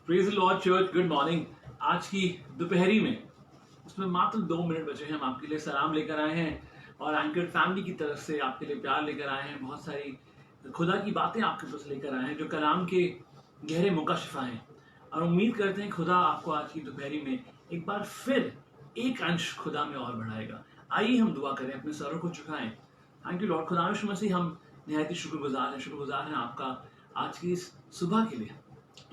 Praise the Lord church, good morning. आज की दोपहरी में उसमें मात्र 2 मिनट बचे हैं, हम आपके लिए सलाम लेकर आए हैं और एंकर्ड फैमिली की तरफ से आपके लिए प्यार लेकर आए हैं। बहुत सारी खुदा की बातें आपके पास लेकर आए हैं जो कलाम के गहरे मुकशिफा हैं, और उम्मीद करते हैं खुदा आपको आज की दोपहरी में एक बार फिर एक अंश खुदा में और बढ़ाएगा। आइए हम दुआ करें, अपने सरों को झुकाएं। Thank you Lord. खुदा यीशु मसीह, हम निहायत ही शुक्रगुजार हैं आपका आज की इस सुबह के लिए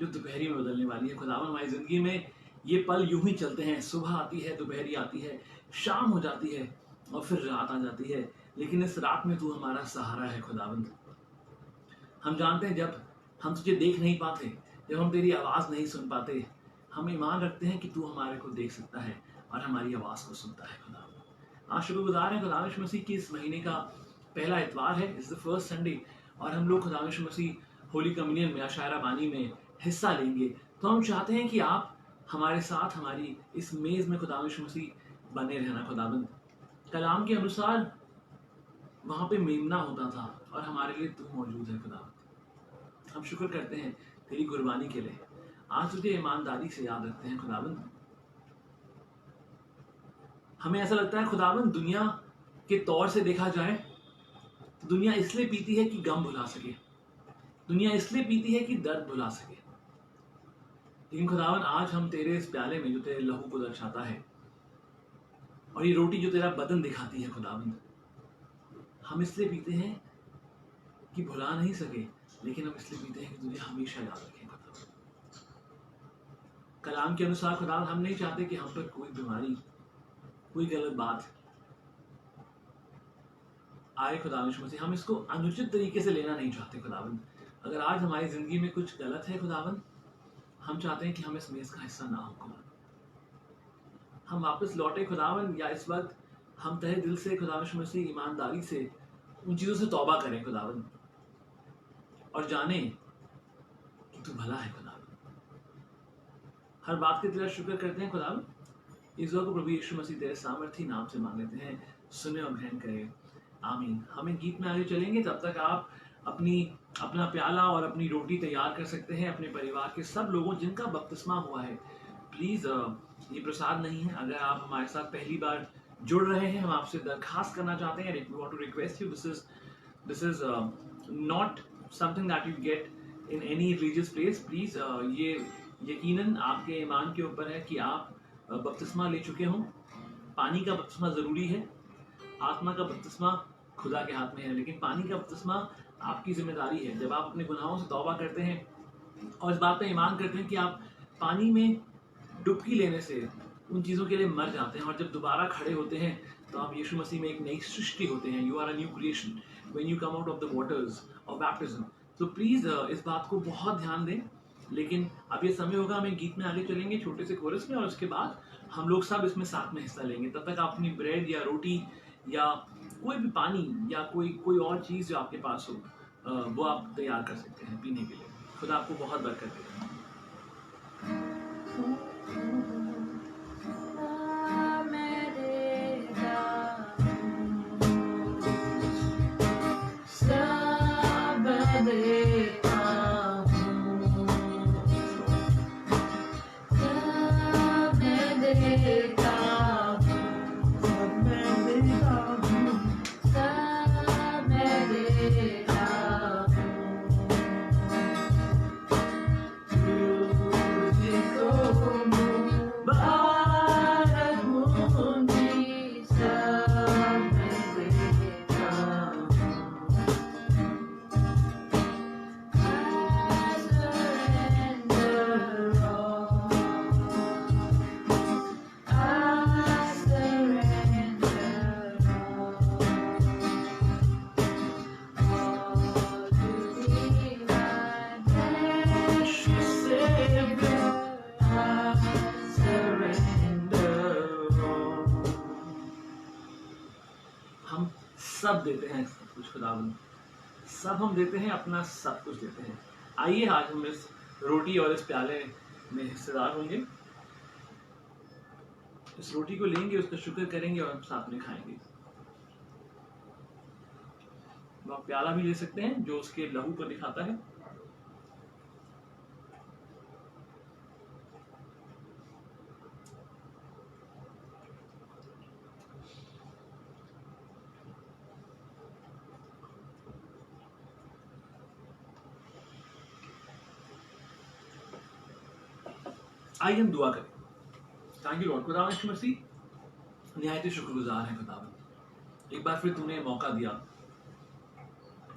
जो दोपहरी में बदलने वाली है। खुदावन, हमारी जिंदगी में ये पल यूं ही चलते हैं, सुबह आती है, दोपहरी आती है, शाम हो जाती है और फिर रात आ जाती है, लेकिन इस रात में तू हमारा सहारा है खुदावंद। हम जानते हैं जब हम तुझे देख नहीं पाते, जब हम तेरी आवाज़ नहीं सुन पाते, हम ईमान रखते हैं कि तू हमारे को देख सकता है और हमारी आवाज़ को सुनता है खुदावंद। आज शुक्रगुजार हैं खुदा यीशु मसीह की इस महीने का पहला इतवार है, इस द फर्स्ट संडे, और हम लोग खुदा यीशु मसीह होली कम्युनियन में, अशायरा बानी में हिस्सा लेंगे। तो हम चाहते हैं कि आप हमारे साथ हमारी इस मेज़ में खुदा यीशु मसीह बने रहना खुदाबंद। कलाम के अनुसार वहाँ पे मेमना होता था और हमारे लिए तू मौजूद है खुदाबंद। हम शुक्र करते हैं तेरी कुर्बानी के लिए। आज तुझे ईमानदारी से याद रखते हैं खुदाबंद। हमें ऐसा लगता है खुदाबंद, दुनिया के तौर से देखा जाए तो दुनिया इसलिए पीती है कि गम भुला सके, दुनिया इसलिए पीती है कि दर्द भुला सके, लेकिन खुदावन आज हम तेरे इस प्याले में जो तेरे लहू को दर्शाता है और ये रोटी जो तेरा बदन दिखाती है खुदावन, हम इसलिए पीते हैं कि भुला नहीं सके, लेकिन हम इसलिए पीते हैं कि तुझे हमेशा याद रखें खुदावन। कलाम के अनुसार खुदावन, हम नहीं चाहते कि हम पर कोई बीमारी, कोई गलत बात आए खुदावन यीशु मसीह। हम इसको अनुचित तरीके से लेना नहीं चाहते खुदावन। अगर आज हमारी जिंदगी में कुछ गलत है खुदावन, हम चाहते हैं कि हम इस मेज का हिस्सा ना हो खुदावन। हम वापस लौटे खुदावन, या इस वक्त हम तहे दिल से खुदावन यीशु मसीह ईमानदारी से उन चीज़ों से तौबा करें खुदावन, और जाने कि तू भला है खुदावन। हर बात के तेरा शुक्र करते हैं खुदावन। इस दुआ को प्रभु यीशु मसीह तेरे सामर्थी नाम से मांग लेते हैं, सुने और ग्रहण करें, आमीन। हमें गीत में आगे चलेंगे, तब तक आप अपना प्याला और अपनी रोटी तैयार कर सकते हैं। अपने परिवार के सब लोगों जिनका बपतिस्मा हुआ है, प्लीज़, ये प्रसाद नहीं है। अगर आप हमारे साथ पहली बार जुड़ रहे हैं, हम आपसे दरखास्त करना चाहते हैं, we want to request you, this is not something that you get in any religious place. Please, ये यकीनन आपके ईमान के ऊपर है कि आप बपतिस्मा ले चुके हों। पानी का बपतिस्मा ज़रूरी है, आत्मा का बपतिस्मा खुदा के हाथ में है, लेकिन पानी का बपतिस्मा आपकी जिम्मेदारी है। जब आप अपने गुनाहों से तौबा करते हैं और इस बात पे ईमान करते हैं कि आप पानी में डुबकी लेने से उन चीज़ों के लिए मर जाते हैं, और जब दोबारा खड़े होते हैं तो आप यीशु मसीह में एक नई सृष्टि होते हैं। You are a new creation when you come out of the waters of baptism. तो प्लीज़, इस बात को बहुत ध्यान दें। लेकिन अब ये समय होगा, हमें गीत में आगे चलेंगे छोटे से कोरस में, और उसके बाद हम लोग सब इसमें साथ में हिस्सा लेंगे। तब तक आप अपनी ब्रेड या रोटी या कोई भी पानी या कोई और चीज़ जो आपके पास हो, वो आप तैयार कर सकते हैं पीने के लिए। खुदा आपको बहुत बरकत दे। सब देते हैं सब कुछ खुदावंद, सब हम देते हैं, अपना सब कुछ देते हैं। आइए आज हम इस रोटी और इस प्याले में हिस्सेदार होंगे। इस रोटी को लेंगे, उसका शुक्र करेंगे और हम साथ में खाएंगे। आप प्याला भी ले सकते हैं जो उसके लहू को दिखाता है। आइए हम दुआ करें। Thank you Lord. खुदा यीशु मसीह निहायत ही शुक्रगुजार है खुदावन, एक बार फिर तूने मौका दिया।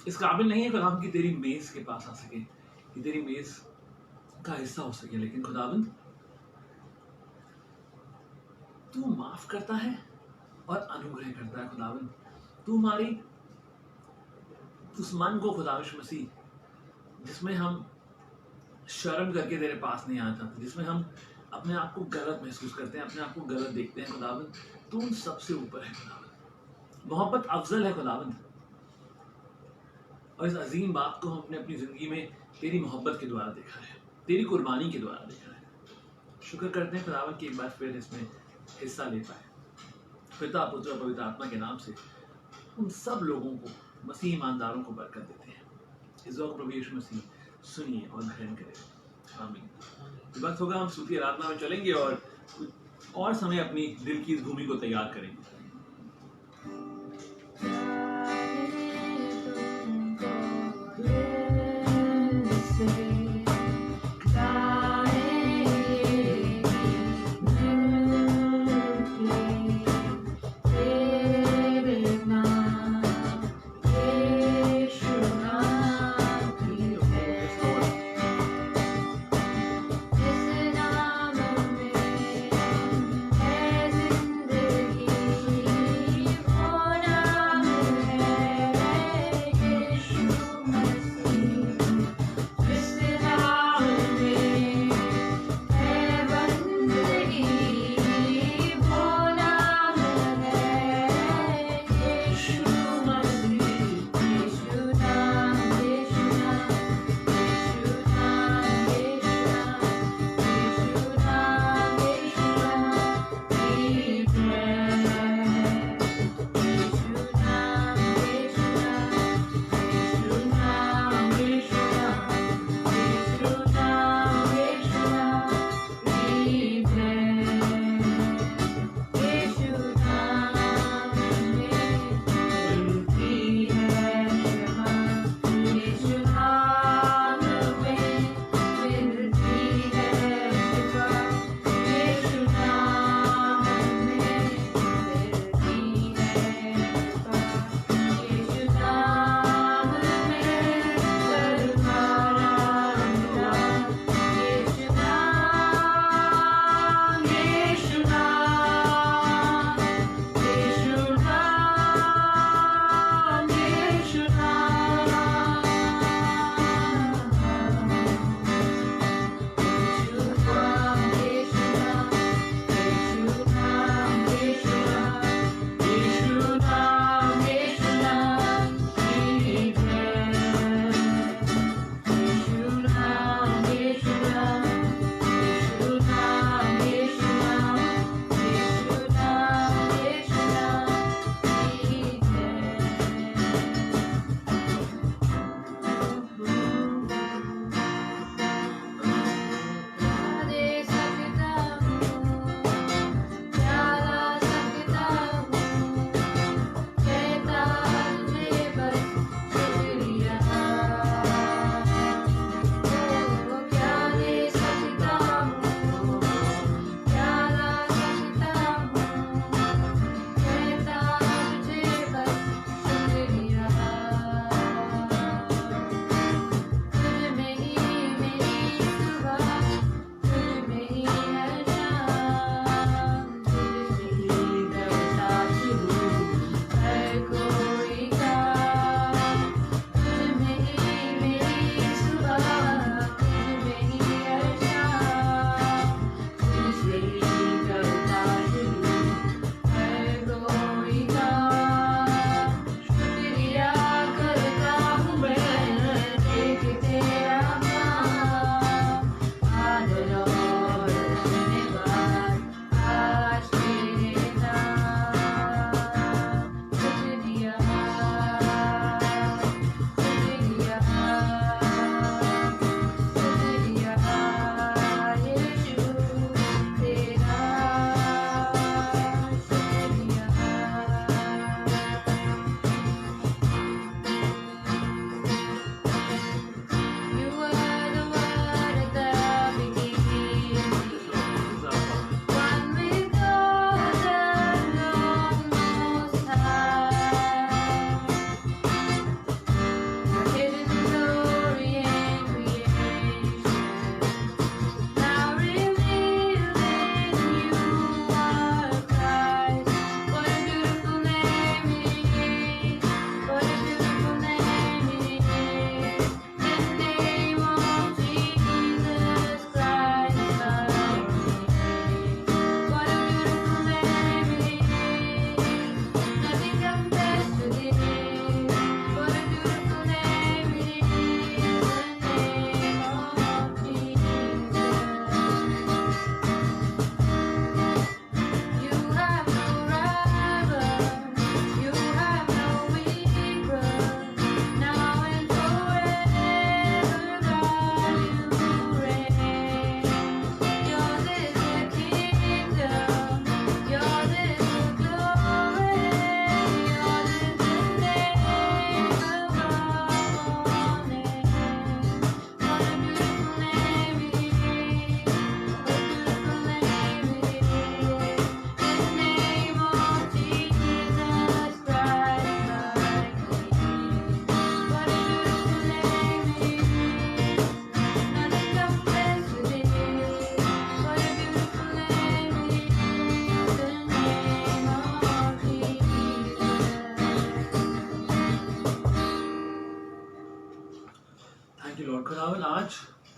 इस काबिल नहीं है खुदावन कि तेरी मेज के पास आ सके, कि तेरी मेज का हिस्सा हो सके, लेकिन खुदावन तू माफ करता है और अनुग्रह करता है। खुदावन तू हमारी उस मन को खुदा यीशु मसीह जिसमें हम शर्म करके तेरे पास नहीं आना चाहते, जिसमें हम अपने आप को गलत महसूस करते हैं, अपने आप को गलत देखते हैं, खुदावन तू उन सबसे ऊपर है। खुदावन मोहब्बत अफजल है खुदावन, और इस अजीम बात को हम अपने अपनी जिंदगी में तेरी मोहब्बत के द्वारा देखा है, तेरी कुर्बानी के द्वारा देखा है। शुक्र करते हैं खुदावन कि एक बार फिर इसमें हिस्सा ले पाए। पिता पुत्र और पवित्र आत्मा के नाम से उन सब लोगों को, मसीह ईमानदारों को बरकत देते हैं। इस दुआ को प्रभु यीशु मसीह सुनिए और ग्रहण करें। आमीन। इस वक्त होगा हम स्तुति आराधना में चलेंगे और समय अपनी दिल की इस भूमि को तैयार करेंगे।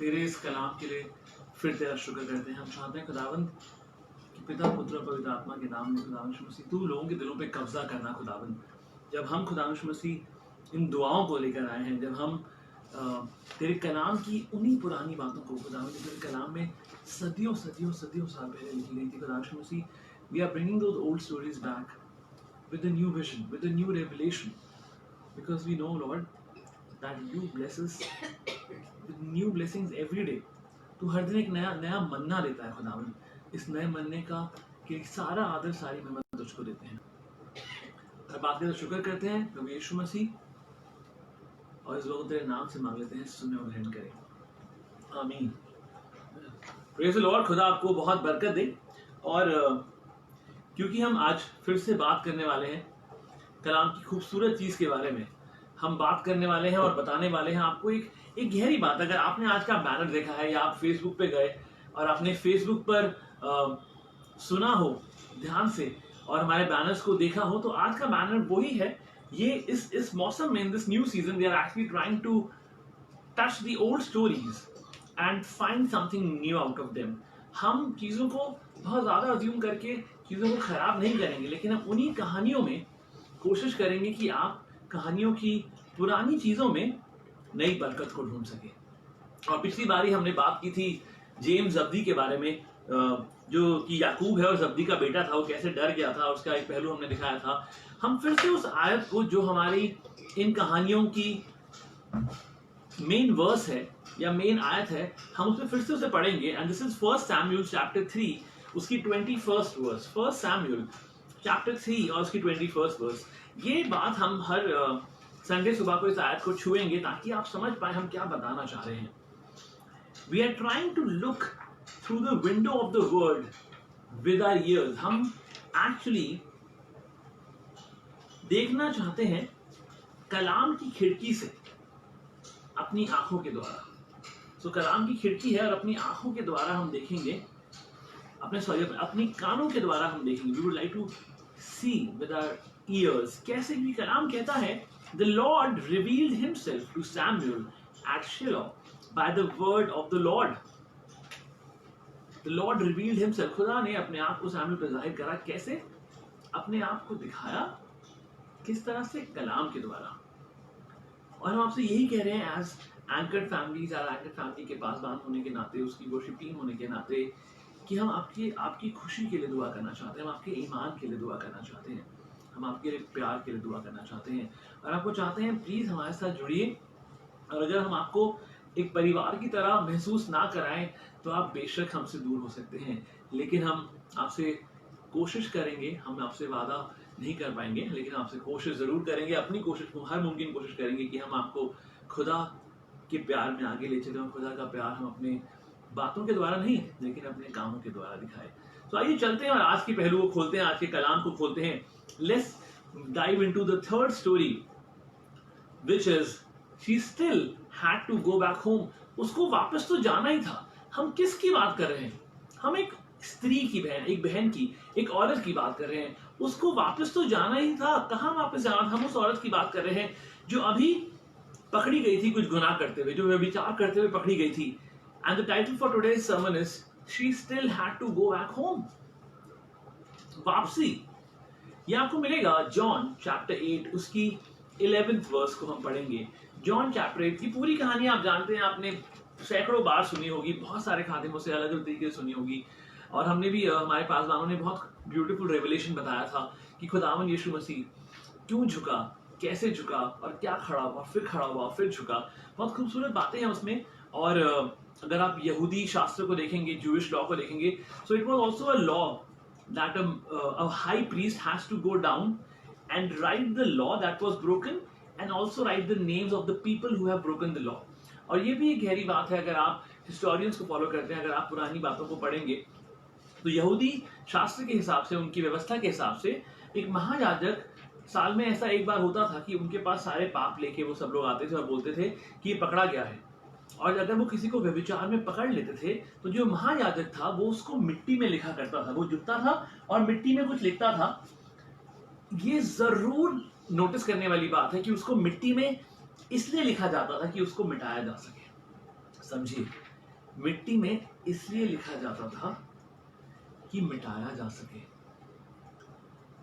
तेरे इस कलाम के लिए फिर तेरा शुक्र करते हैं। हम चाहते हैं खुदावंद कि पिता पुत्र और पवित्र आत्मा के नाम में खुदावंद यीशु मसीह तू लोगों के दिलों पे कब्जा करना खुदावंद। जब हम खुदावंद यीशु मसीह इन दुआओं को लेकर आए हैं, जब हम तेरे कलाम की उन्हीं पुरानी बातों को खुदावंद जो तेरे कलाम में सदियों सदियों सदियों साल पहले लिखी गई थी खुदावंद Yeshu Masih, we are bringing those old stories back with a new vision, with a new revelation, because we know, Lord, that you bless us with new blessings every day. तू हर दिन एक नया नया मन्ना देता है खुदावन। इस नए मन्ने का कि सारा आदर सारी महिमा तुझको देते हैं। और बात करते शुक्र करते हैं प्रभु यीशु मसीह, और इस वक्त तेरे नाम से मांग लेते हैं, सुने और ग्रहण करें, आमीन। Praise the Lord. खुदा आपको बहुत बरकत दे। और क्योंकि हम आज फिर से बात करने वाले हैं कलाम की खूबसूरत चीज के बारे में, हम बात करने वाले हैं और बताने वाले हैं आपको एक गहरी बात। अगर आपने आज का बैनर देखा है या आप फेसबुक पे गए और आपने फेसबुक पर सुना हो ध्यान से और हमारे बैनर्स को देखा हो, तो आज का बैनर वही है। ये इस मौसम में, in this new season, we are actually trying to touch the old stories and find something new out of them. हम चीजों को बहुत ज्यादा अज्यूम करके चीजों को खराब नहीं करेंगे, लेकिन हम उन्हीं कहानियों में कोशिश करेंगे कि आप कहानियों की पुरानी चीजों में नई बरकत को ढूंढ सके। और पिछली बारी हमने बात की थी जेम्स जब्दी के बारे में, जो कि याकूब है और जब्दी का बेटा था, वो कैसे डर गया था, उसका एक पहलू हमने दिखाया था। हम फिर से उस आयत को जो हमारी इन कहानियों की मेन वर्स है या मेन आयत है, हम उसमें फिर से उसे पढ़ेंगे। And this is 1 Samuel chapter 3 उसकी 21st वर्स। 1 सैमुएल चैप्टर 3 और उसकी 21st वर्स। ये बात हम हर संडे सुबह को इस आयत को छुएंगे ताकि आप समझ पाए हम क्या बताना चाह रहे हैं। We are trying to look through the window of the word with our ears. हम एक्चुअली देखना चाहते हैं कलाम की खिड़की से, अपनी आंखों के द्वारा। तो कलाम की खिड़की है और अपनी आंखों के द्वारा हम देखेंगे, अपनी कानों के द्वारा हम देखेंगे। We would like to see with our ears। कैसे भी कलाम कहता है, The Lord revealed himself to Samuel at Shiloh by the word of the Lord। The Lord revealed himself। खुदा ने अपने आप को सैमुएल पर जाहिर करा। कैसे? अपने आप को दिखाया। किस तरह से? कलाम के द्वारा। और हम आपसे यही कह रहे हैं as anchored families, anchored family के पासबान होने के नाते, उसकी वर्शिप टीम होने के नाते, कि हम आपकी खुशी के लिए दुआ करना चाहते हैं, हम आपके ईमान के लिए दुआ करना चाहते हैं, हम आपके प्यार के लिए दुआ करना चाहते हैं। और आपको चाहते हैं प्लीज हमारे साथ जुड़िए। और अगर हम आपको एक परिवार की तरह महसूस ना कराएं तो आप बेशक हमसे दूर हो सकते हैं, लेकिन हम आपसे कोशिश करेंगे। हम आपसे वादा नहीं कर पाएंगे, लेकिन आपसे कोशिश जरूर करेंगे। अपनी कोशिश को हर मुमकिन कोशिश करेंगे कि हम आपको खुदा के प्यार में आगे ले चले। और खुदा का प्यार हम अपने बातों के द्वारा नहीं, लेकिन अपने कामों के द्वारा दिखाए। तो आइए चलते हैं और आज के पहलू को खोलते हैं, आज के कलाम को खोलते हैं। Let's dive into the third story, which is she still had to go back home. उसको वापस तो जाना ही था। हम किसकी बात कर रहे हैं? हम एक स्त्री की बहन, एक बहन की, एक औरत की बात कर रहे हैं। उसको वापस तो जाना ही था। कहाँ वापस जाना था? हम उस औरत की बात कर रहे हैं जो अभी पकड़ी गई थी कुछ गुनाह करते हुए, जो व्यभिचार करते हुए पकड़ी गई थी। And the title for today's sermon is She Still Had to Go Back Home। वापसी। ये आपको मिलेगा जॉन चैप्टर 8 उसकी 11th वर्स को हम पढ़ेंगे। जॉन चैप्टर 8 की पूरी कहानी आप जानते हैं, आपने सैकड़ों बार सुनी होगी, बहुत सारे खादिमों से अलग अलग तरीके से सुनी होगी। और हमने भी, हमारे पासवानों ने बहुत ब्यूटीफुल रेवलेशन बताया था कि खुदावन यीशु मसीह क्यों झुका, कैसे झुका और क्या खड़ा हुआ, फिर खड़ा हुआ, फिर झुका। बहुत खूबसूरत बातें हैं उसमें। और अगर आप यहूदी शास्त्र को देखेंगे, जूइश लॉ को देखेंगे, so it was also a law that a high priest has to go down and write the law that was broken and also write the names of the people who have broken the law. और ये भी एक गहरी बात है। अगर आप historians को फॉलो करते हैं, अगर आप पुरानी बातों को पढ़ेंगे, तो यहूदी शास्त्र के हिसाब से, उनकी व्यवस्था के हिसाब से, एक महायाजक साल में ऐसा एक बार होता था कि उनके पास सारे पाप लेके वो सब लोग आते थे और बोलते थे कि ये पकड़ा गया है। और अगर वो किसी को व्यभिचार में पकड़ लेते थे तो जो महायाजक था वो उसको मिट्टी में लिखा करता था। वो झुकता था और मिट्टी में कुछ लिखता था। ये जरूर नोटिस करने वाली बात है कि उसको मिट्टी में इसलिए लिखा जाता था कि उसको मिटाया जा सके। समझिए, मिट्टी में इसलिए लिखा जाता था कि मिटाया जा सके,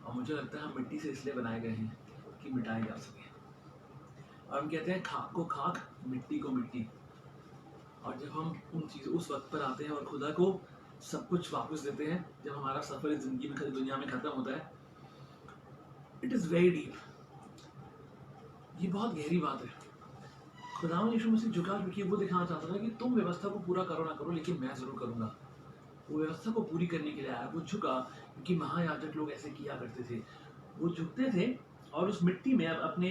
और मुझे लगता है हम मिट्टी से इसलिए बनाए गए हैं कि मिटाए जा सके। और हम कहते हैं खाक को खाक, मिट्टी को मिट्टी। और जब हम उन चीज़ों उस वक्त पर आते हैं और खुदा को सब कुछ वापस देते हैं, जब हमारा सफर इस जिंदगी में दुनिया में खत्म होता है, इट इज़ वेरी डीप। ये बहुत गहरी बात है। खुदावंद यीशु मसीह झुका झुकी वो दिखाना चाहता था कि तुम व्यवस्था को पूरा करो ना करो, लेकिन मैं जरूर करूंगा। वो व्यवस्था को पूरी करने के लिए आया, वो झुका, क्योंकि महायाजक लोग ऐसे किया करते थे। वो झुकते थे और उस मिट्टी में, अपने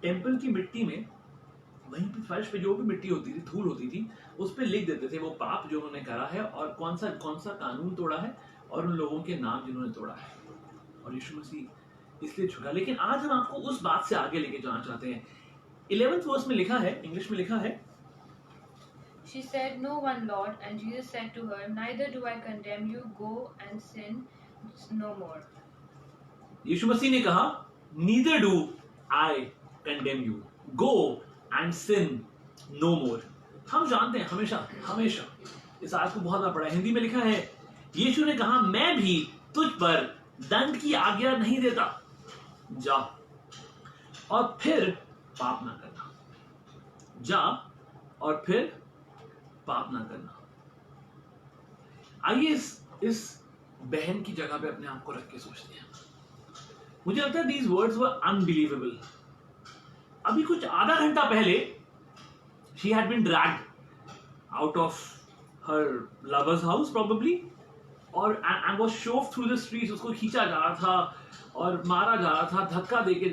टेम्पल की मिट्टी में, वहीं पे फर्श पे जो भी मिट्टी होती थी, धूल होती थी, उस पर लिख देते थे वो पाप जो उन्होंने करा है और कौन सा कानून तोड़ा है और उन लोगों के नाम जिन्होंने तोड़ा है। और यीशु मसीह इसलिए झुका। लेकिन आज हम आपको उस बात से आगे लेके जाना चाहते हैं। 11th वर्स में लिखा है, इंग्लिश में लिखा है, She said, "No one, Lord." And Jesus said to her, "Neither do I condemn you. Go and sin no more." यीशु मसीह ने कहा, "Neither do I condemn you. Go and sin no more." हम जानते हैं हमेशा इस आयत को बहुत बार पढ़ा है। हिंदी में लिखा है, यीशु ने कहा, मैं भी तुझ पर दंड की आज्ञा नहीं देता, जा और फिर पाप ना करना। जा और फिर पाप ना करना। आइए इस बहन की जगह पे अपने आप को रख के सोचते हैं। मुझे लगता है these words were unbelievable. अभी कुछ आधा घंटा पहले she had been dragged out of her lover's house probably and was shoved through the streets. उसको खींचा जा रहा था और मारा जा रहा था, धक्का देके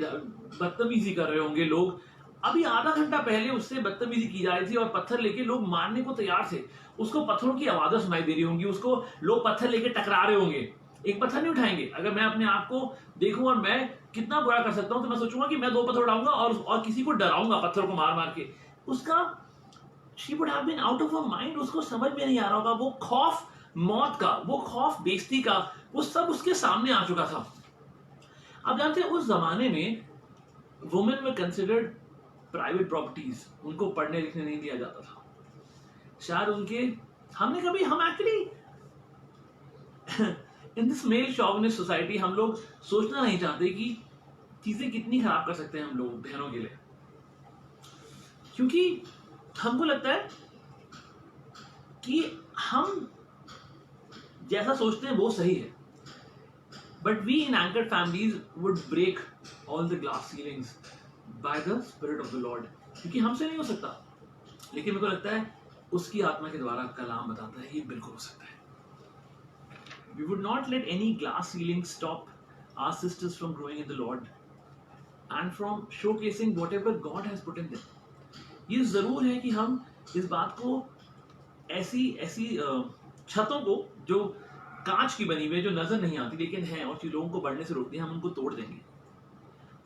बदतमीजी कर रहे होंगे लोग। अभी आधा घंटा पहले उससे बदतमीजी की जा रही थी और पत्थर लेके लोग मारने को तैयार थे। उसको पत्थरों की आवाजें सुनाई दे रही होंगी, उसको लोग पत्थर लेके टकरा रहे होंगे। एक पत्थर नहीं उठाएंगे। अगर मैं अपने आप को देखूं और मैं कितना बुरा कर सकता हूं, तो मैं सोचूंगा कि मैं 2 पत्थर उठाऊंगा और किसी को डराऊंगा पत्थर को मार मार के। उसका she would have been out of her mind. उसको समझ में नहीं आ रहा होगा। वो खौफ मौत का, वो खौफ बेइज्जती का, वो सब उसके सामने आ चुका था। आप जानते हैं उस जमाने में women were considered private properties. उनको पढ़ने लिखने नहीं दिया जाता था। शायद हम actually in this male chauvinist society हम लोग सोचना नहीं चाहते कि चीजें कितनी खराब कर सकते हैं हम लोग बहनों के लिए, क्योंकि हमको लगता है कि हम जैसा सोचते हैं वो सही है। But we in anchored families would break all the glass ceilings by the spirit of the Lord, क्योंकि हमसे नहीं हो सकता। लेकिन मेरे को लगता है उसकी आत्मा के द्वारा कलाम बताता है ये बिल्कुल हो सकता है। We would not let any glass ceiling stop our sisters from growing in the Lord and from showcasing whatever God has put in them. ये जरूर है कि हम इस बात को ऐसी छतों को जो कांच की बनी हुई है, जो नजर नहीं आती लेकिन है और जो लोगों को बढ़ने से रोकती है, हम उनको तोड़ देंगे।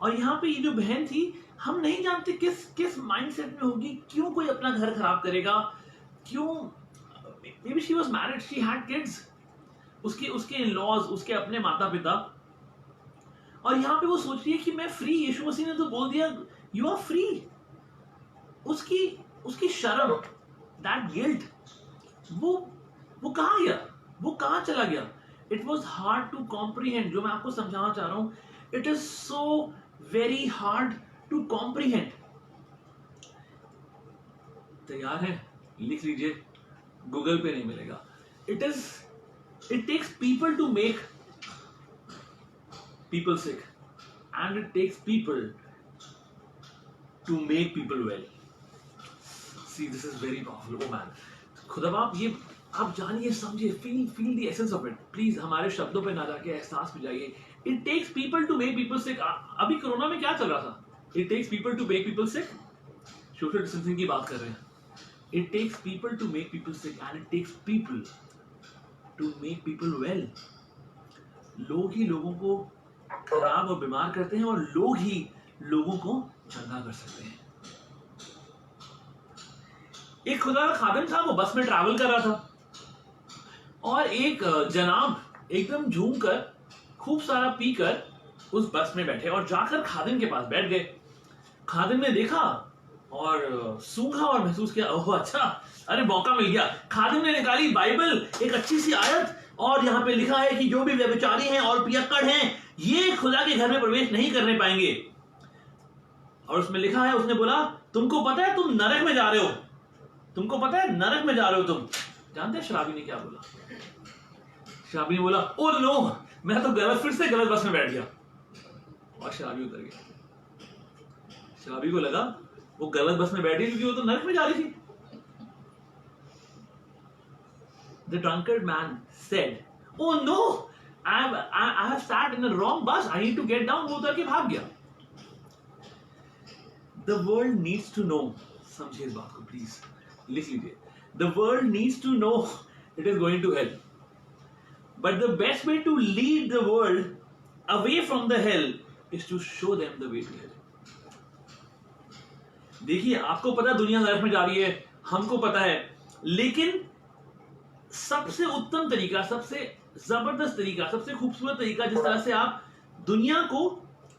और यहाँ पे ये जो बहन थी, हम नहीं जानते किस माइंडसेट में होगी, क्यों कोई अपना घर खराब करेगा, क्यों। May be she was married, she had kids, उसके इन-लॉज, उसके अपने माता पिता, और यहाँ पे वो सोच रही है कि मैं फ्री। यीशु मसीह ने तो बोल दिया यू आर फ्री। उसकी शर्म, दैट गिल्ट, वो कहाँ गया, वो कहाँ चला गया। It was hard to comprehend. जो मैं आपको समझाना चाह रहा हूं, it is so very hard to comprehend. तैयार है? लिख लीजिए, गूगल पे नहीं मिलेगा। It takes people to make people sick, and it takes people to make people well. See, this is very powerful. Oh man, खुदा बाप, ये आप जानिए, समझिए, feel the essence of it. Please हमारे शब्दों पे ना जाके एहसास में जाइए। It takes people to make people sick. अभी कोरोना में क्या चल रहा था? It takes people to make people sick. Social distancing की बात कर रहे हैं। It takes people to make people sick, and it takes people to make people well. लोग ही लोगों को खराब और बीमार करते हैं और लोग ही लोगों को चंगा कर सकते हैं। एक खुदा का खादिम था, वो बस में ट्रैवल कर रहा था और एक जनाब एकदम झूम कर, खूब सारा पीकर उस बस में बैठे और जाकर खादिम के पास बैठ गए। खादिम ने देखा और सूंघा और महसूस किया, ओह अच्छा, अरे मौका मिल गया, खादिम ने निकाली बाइबल, एक अच्छी सी आयत, और यहाँ पे लिखा है कि जो भी व्यभिचारी हैं और पियक्कड़ हैं ये खुदा के घर में प्रवेश नहीं करने पाएंगे। और उसमें लिखा है, उसने बोला तुमको पता है तुम नरक में जा रहे हो, तुमको पता है नरक में जा रहे हो तुम। जानते हैं शराबी ने क्या बोला? शराबी ने बोला ओ नो, मैं तो फिर से गलत बस में बैठ गया। और शराबी उतर गया। शराबी को लगा वो गलत बस में बैठी क्योंकि वो तो नरक में जा रही थी। The drunkard man said, "Oh no, I have sat in the wrong bus. I need to get down." वो उतर के भाग गया। The world needs to know. समझिए इस बात को प्लीज, लिख लीजिए। The world needs to know it is going to hell. But the best way to lead the world away from the hell is to show them the way to hell. देखिए, आपको पता है दुनिया नरक में जा रही है, हमको पता है, लेकिन सबसे उत्तम तरीका, सबसे जबरदस्त तरीका, सबसे खूबसूरत तरीका जिस तरह से आप दुनिया को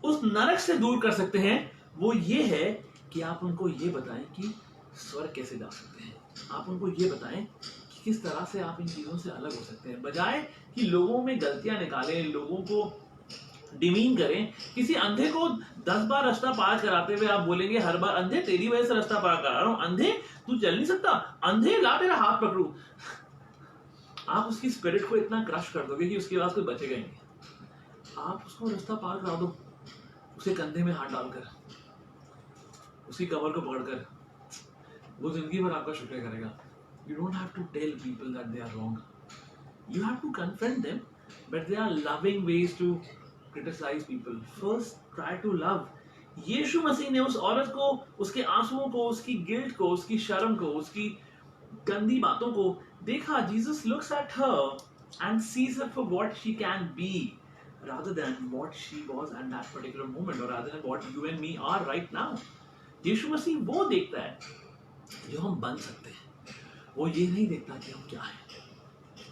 उस नरक से दूर कर सकते हैं वो ये है कि आप उनको ये बताएं कि स्वर्ग कैसे जा सकते हैं। आप उनको ये बताएं कि किस तरह से आप इन चीजों से अलग हो सकते हैं, बजाय कि लोगों में गलतियां निकालें, लोगों को डिमीन करें। किसी अंधे को 10 बार रास्ता पार कराते हुए आप बोलेंगे हर बार, अंधे तेरी वजह से रास्ता पार करा रहा हूं, अंधे तू चल नहीं सकता, अंधे ला तेरा हाथ पकड़ू। आप उसकी स्पिरिट को इतना क्रश कर दोगे कि उसके बाद कोई बचेगा ही नहीं। आप उसको रास्ता पार करा दो, उसे कंधे में हाथ डालकर, उसकी कमर को पकड़कर, वो जिंदगी भर आपका शुक्र करेगा। You don't have to tell people that they are wrong, you have to confront them, but they are loving ways to criticise people. First try to love. Yeshu Masih ने उस औरत को, उसके आंसुओं को, उसकी गिल्ट को, उसकी शर्म को, उसकी गंदी बातों को देखा। Jesus looks at her and sees her for what she can be rather than what she was at that particular moment, or rather than what you and me are right now. यीशु मसीह वो देखता है जो हम बन सकते हैं, वो ये नहीं देखता कि हम क्या हैं।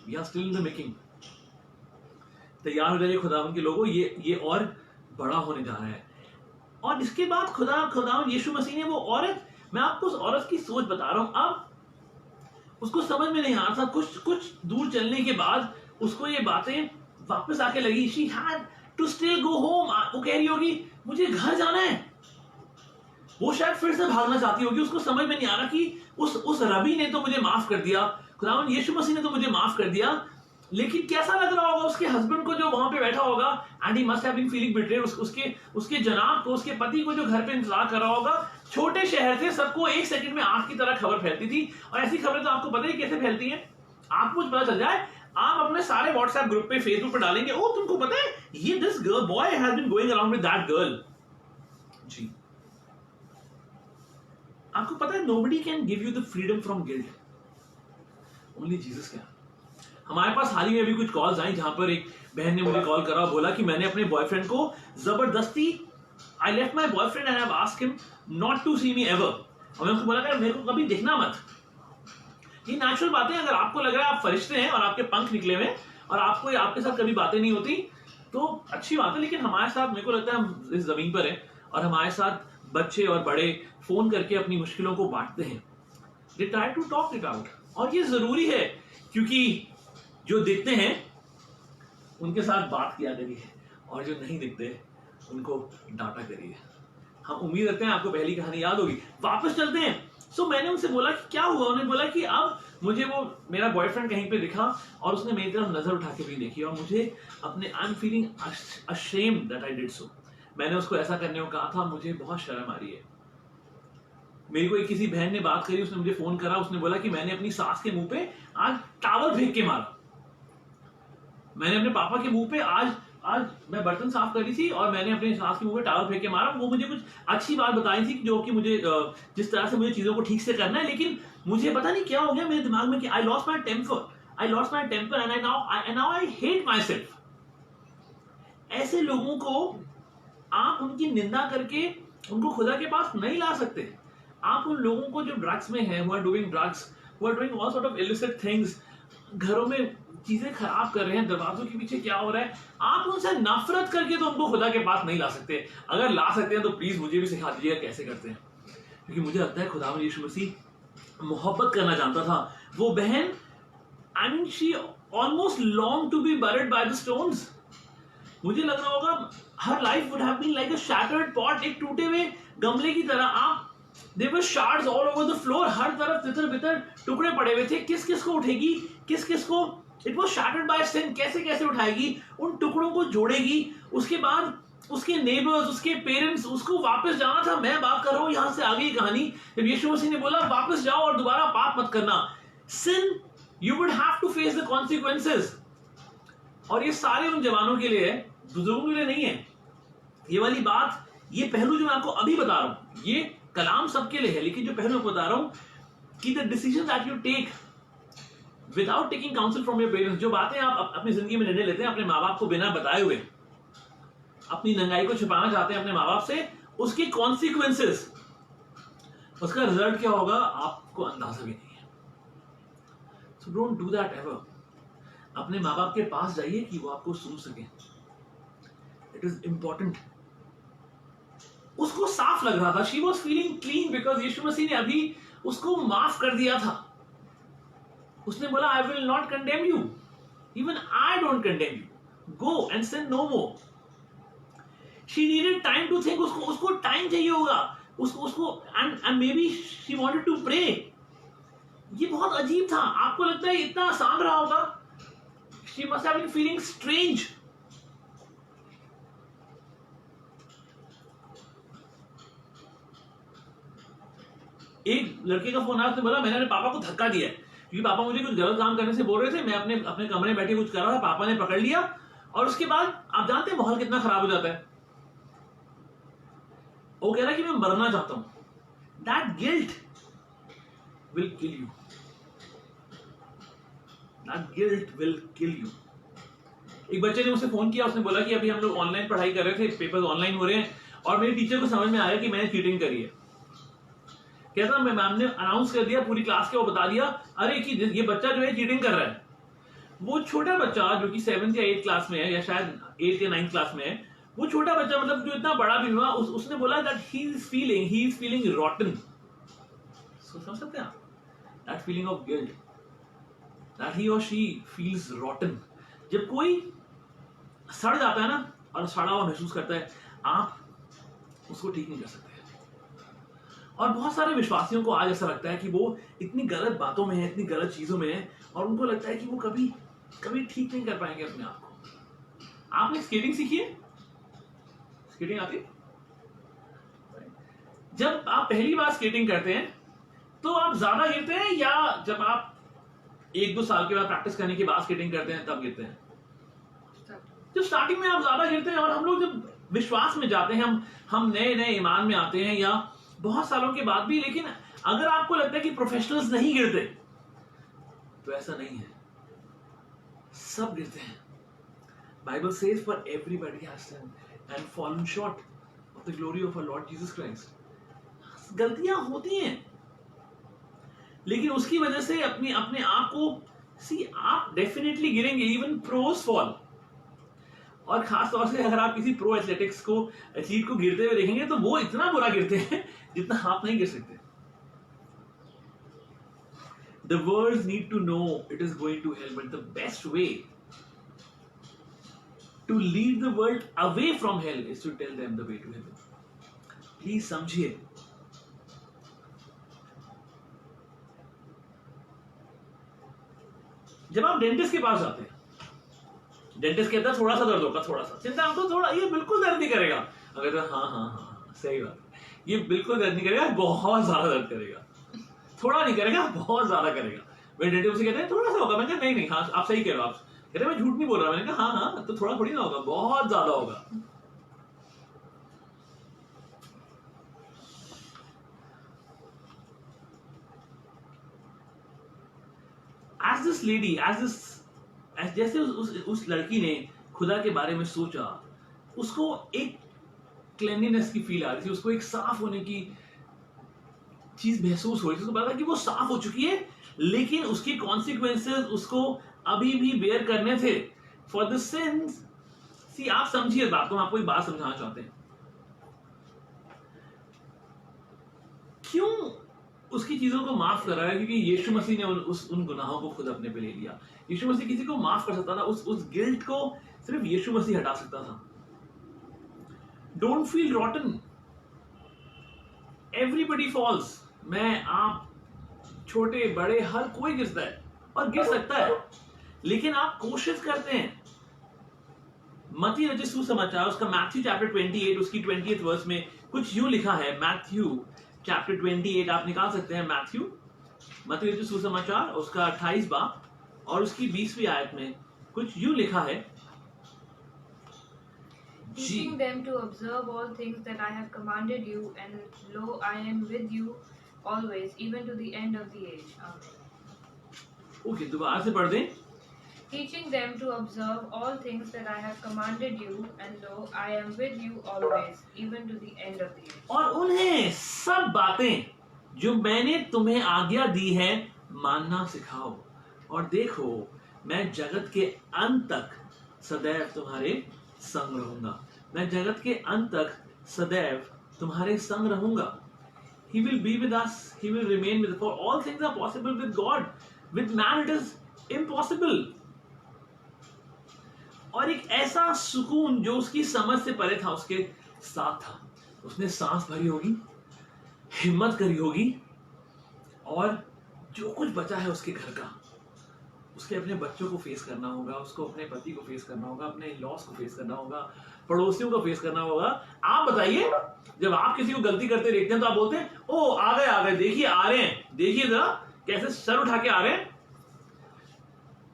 We are still in the making. तैयार हो जाइए खुदावंद के लोगों, ये और बड़ा होने जा रहा है। और इसके बाद खुदावंद यीशु मसीह ने वो औरत, मैं आपको उस औरत की सोच बता रहा हूं। अब उसको समझ में नहीं आ रहा था, कुछ दूर चलने के बाद उसको ये बातें वापस आके लगी। She had to still go home. वो कह रही होगी मुझे घर जाना है। वो शायद फिर से भागना चाहती होगी, उसको समझ में नहीं आ रहा कि उस रबी ने तो मुझे माफ कर दिया, खुदावंद यीशु मसीह ने तो मुझे माफ कर दिया, लेकिन कैसा लग रहा होगा उसके हस्बैंड को जो वहां पे बैठा होगा। And he must have been feeling betrayed. उसके जनाब को, उसके पति को जो घर पे इंतजार कर रहा होगा। छोटे शहर थे, सबको एक सेकंड में आग की तरह खबर फैलती थी, और ऐसी खबरें तो आपको पता ही कैसे फैलती हैं। आपको कुछ पता चल जाए, आप अपने सारे व्हाट्सएप ग्रुप पे, फेसबुक पे डालेंगे, ओ तुमको पता है ये this girl boy has been going around with that girl. जी, आपको पता है nobody can give you the freedom from guilt, only Jesus can. हमारे पास हाल ही में भी कुछ कॉल्स आई जहां पर एक बहन ने मुझे कॉल करा, बोला कि मैंने अपने बॉयफ्रेंड को जबरदस्ती, I left my boyfriend and I have asked him not to see me ever. और मैं उसको बोला कि मेरे को कभी देखना मत। ये नेचुरल बातें, अगर आपको लग रहा है आप फरिश्ते हैं और आपके पंख निकले हुए और आपके साथ कभी बातें नहीं होती तो अच्छी बात है, लेकिन हमारे साथ, मेरे को लगता है हम इस जमीन पर है और हमारे साथ बच्चे और बड़े फोन करके अपनी मुश्किलों को बांटते हैं। They try to talk it out, और ये जरूरी है क्योंकि जो दिखते हैं उनके साथ बात किया करिए, और जो नहीं दिखते उनको डांटा करिए। हम उम्मीद रखते हैं आपको पहली कहानी याद होगी। वापस चलते हैं। सो मैंने उनसे बोला कि क्या हुआ। उन्होंने बोला कि अब मुझे वो मेरा बॉयफ्रेंड कहीं पे दिखा और उसने मेरी तरफ नजर उठा के भी देखी, और मुझे अपने I am feeling ashamed that I did so. मैंने उसको ऐसा करने को कहा था, मुझे बहुत शर्म आ रही है। मेरी को एक किसी बहन ने बात करी, उसने मुझे फोन करा, उसने बोला कि मैंने अपनी सास के मुंह पे आज टावल फेंक के मारा। मैंने अपने पापा के मुंह पे आज मैं बर्तन साफ कर रही थी और मैंने अपने सास के मुंह पे टावल फेंक के मारा। वो मुझे कुछ अच्छी बात बताई थी जो कि मुझे जिस तरह से मुझे चीजों को ठीक से करना है, लेकिन मुझे पता नहीं क्या हो गया मेरे दिमाग में कि I lost my temper and now I hate myself. ऐसे लोगों को आप उनकी निंदा करके उनको खुदा के पास नहीं ला सकते। आप उन लोगों को जो ड्रग्स में है, who are doing drugs, who are doing all sort of illicit things, घरों में चीजें खराब कर रहे हैं, दरवाजों के पीछे क्या हो रहा है, आप उनसे नफरत करके तो उनको खुदा के पास नहीं ला सकते। अगर ला सकते हैं तो प्लीज मुझे भी सिखा दीजिएगा कैसे करते हैं, क्योंकि मुझे लगता है खुदावंद यीशु मसीह मोहब्बत करना जानता था। वो बहन, I mean she almost long to be buried by the stones. मुझे लग रहा होगा her life would have been like a shattered pot, एक टूटे हुए गमले की तरह। आप there were shards all over the floor, हर तरफ तितर बितर टुकड़े पड़े हुए थे। किस किस को उठेगी, किस किस को, इट वाज शैटर्ड बाय सिन, कैसे कैसे उठाएगी, उन टुकड़ों को जोड़ेगी। उसके बाद उसके नेबर्स, उसके पेरेंट्स, उसको वापस जाना था। मैं बात कर रहा हूं यहां से आगे की कहानी, जब यीशु मसीह ने बोला वापस जाओ और दोबारा पाप मत करना, sin you would have to face the consequences. और ये सारे उन जवानों के लिए है, बुजुर्गों के लिए नहीं है। ये वाली बात, ये पहलू जो मैं आपको अभी बता रहा हूं, ये कलाम सबके लिए है, लेकिन जो पहलू मैं बता रहा हूं कि the decision that you take without taking counsel from your parents, जो बातें आप अपनी जिंदगी में निर्णय लेते हैं अपने माँ बाप को बिना बताए हुए, अपनी नंगाई को छिपाना चाहते हैं अपने माँ बाप से, उसकी कॉन्सिक्वेंसेस, उसका रिजल्ट क्या होगा आपको अंदाजा भी नहीं है। So don't do that ever. अपने माँ बाप के पास जाइए कि वो आपको सुन सके। It is important. उसको साफ लग रहा था, she was feeling clean because Yeshu Masih ने अभी उसको माफ कर दिया था। उसने बोला I will not condemn you, even I don't condemn you, go and sin no more. She needed time to think, उसको टाइम चाहिए होगा, उसको and maybe she wanted to pray. ये बहुत अजीब था। आपको लगता है इतना आसान रहा होगा? She must have been feeling strange. एक लड़के का फोन आया, उसने बोला मैंने अपने पापा को धक्का दिया है क्योंकि पापा मुझे कुछ गलत काम करने से बोल रहे थे, मैं अपने कमरे में बैठे कुछ कर रहा था, पापा ने पकड़ लिया और उसके बाद आप जानते हैं माहौल कितना खराब हो जाता है। वो कह रहा है कि मैं मरना चाहता हूं। That guilt will kill you, that guilt will kill you. एक बच्चे ने मुझसे फोन किया, उसने बोला कि अभी हम लोग ऑनलाइन पढ़ाई कर रहे थे, पेपर्स ऑनलाइन हो रहे हैं और मेरी टीचर को समझ में आया कि मैंने चीटिंग करी है। कहता मैं मैम ने अनाउंस कर दिया पूरी क्लास के, वो बता दिया अरे कि ये बच्चा जो है चीटिंग कर रहा है। वो छोटा बच्चा जो कि 7th या 8th क्लास में है, या शायद 8th या 9th क्लास में है, वो छोटा बच्चा मतलब जो इतना बड़ा भी हुआ, उसने बोला दैट ही इज फीलिंग रॉटन। समझ सकते हैं आप? That feeling of guilt, that he और शी फील्स रॉटन। जब कोई सड़ जाता है ना और सड़ा हुआ महसूस करता है, आप उसको ठीक नहीं कर सकते। और बहुत सारे विश्वासियों को आज ऐसा लगता है कि वो इतनी गलत बातों में है, इतनी गलत चीजों में है, और उनको लगता है कि वो कभी कभी ठीक नहीं कर पाएंगे अपने आप को। आपने स्केटिंग सीखी है? स्केटिंग आती है? जब आप पहली बार स्केटिंग करते हैं तो आप ज्यादा गिरते हैं, या जब आप 1-2 साल के बाद प्रैक्टिस करने के बाद स्केटिंग करते हैं तब गिरते हैं? जब स्टार्टिंग में आप ज्यादा गिरते हैं। और हम लोग जब विश्वास में जाते हैं, हम नए नए ईमान में आते हैं, या बहुत सालों के बाद भी, लेकिन अगर आपको लगता है कि प्रोफेशनल्स नहीं गिरते, तो ऐसा नहीं है, सब गिरते हैं। Bible says for everybody has sinned and fallen short of the glory of our Lord Jesus Christ. गलतियां होती हैं, लेकिन उसकी वजह से अपने आप को आप डेफिनेटली गिरेंगे, इवन प्रोस फॉल। और खास तौर से अगर आप किसी प्रो एथलेटिक्स को, एथलीट को गिरते हुए देखेंगे तो वो इतना बुरा गिरते हैं जितना आप नहीं गिर सकते। The world need to know it is going to hell, but the best way to lead the world away from hell is to tell them the way to heaven. Please समझिए। जब आप डेंटिस्ट के पास जाते हैं, dentist कहता है थोड़ा सा दर्द होगा, थोड़ा सा, चिंता मत करो, थोड़ा, ये बिल्कुल दर्द नहीं करेगा। अगर तो हाँ सही बात, ये बिल्कुल दर्द नहीं करेगा, बहुत ज्यादा दर्द करेगा। थोड़ा नहीं करेगा, बहुत ज्यादा करेगा। वे डेंटिस्ट से कहते हैं थोड़ा सा होगा, मैंने कहा नहीं हाँ आप सही कह रहे हो। आप कहते हैं मैं झूठ नहीं बोल रहा। मैंने कहा हाँ तो थोड़ा थोड़ी ना होगा, बहुत ज्यादा होगा। As this lady, जैसे उस लड़की ने खुदा के बारे में सोचा, उसको एक क्लेनलीनेस की फील आ रही थी, उसको एक साफ होने की चीज महसूस हो रही थी। उसको पता था कि वो साफ हो चुकी है, लेकिन उसकी कॉन्सिक्वेंसेस उसको अभी भी बेयर करने थे फॉर द सिंस। सी आप समझिए बात, तो आपको एक बात समझाना चाहते हैं। क्यों उसकी चीजों को माफ कर रहा है, क्योंकि यीशु मसीह ने उन गुनाहों को खुद अपने पे ले लिया। यीशु मसीह किसी को माफ कर सकता था, उस गिल्ट को सिर्फ यीशु मसीह हटा सकता था। Don't feel rotten, everybody falls. मैं, आप, छोटे बड़े, हर कोई गिरता है और गिर सकता है, लेकिन आप कोशिश करते हैं। मत्ती रचित सुसमाचार, उसका मैथ्यू चैप्टर 28 उसकी 20th वर्स में कुछ यूं लिखा है। मैथ्यू चैप्टर 28 आप निकाल सकते हैं। मत्ती रचित सुसमाचार उसका 28 बाब और उसकी 20वीं आयत में कुछ यूं लिखा है। Teaching them to observe all things that I have commanded you, and lo, I am with you always, even to the end of the age. Amen. Okay, दोबारा से पढ़ दें। Teaching them to observe all things that I have commanded you, and lo, I am with you always, even to the end of the age. और उन्हें सब बातें जो मैंने तुम्हें आज्ञा दी है मानना सिखाओ, और देखो मैं जगत के अंत तक सदैव तुम्हारे संग रहूंगा। मैं जगत के अंत तक सदैव तुम्हारे संग रहूंगा। He will be with us. He will remain with us. For all things are possible with God. With man it is impossible. और एक ऐसा सुकून जो उसकी समझ से परे था उसके साथ था। उसने सांस भरी होगी, हिम्मत करी होगी, और जो कुछ बचा है उसके घर का, उसके अपने बच्चों को फेस करना होगा, उसको अपने पति को फेस करना होगा, अपने लॉस को फेस करना होगा, पड़ोसियों को फेस करना होगा। आप बताइए, जब आप किसी को गलती करते देखते हैं तो आप बोलते हैं ओ आ गए, देखिए आ रहे हैं, देखिए जरा कैसे सर उठा के आ रहे हैं।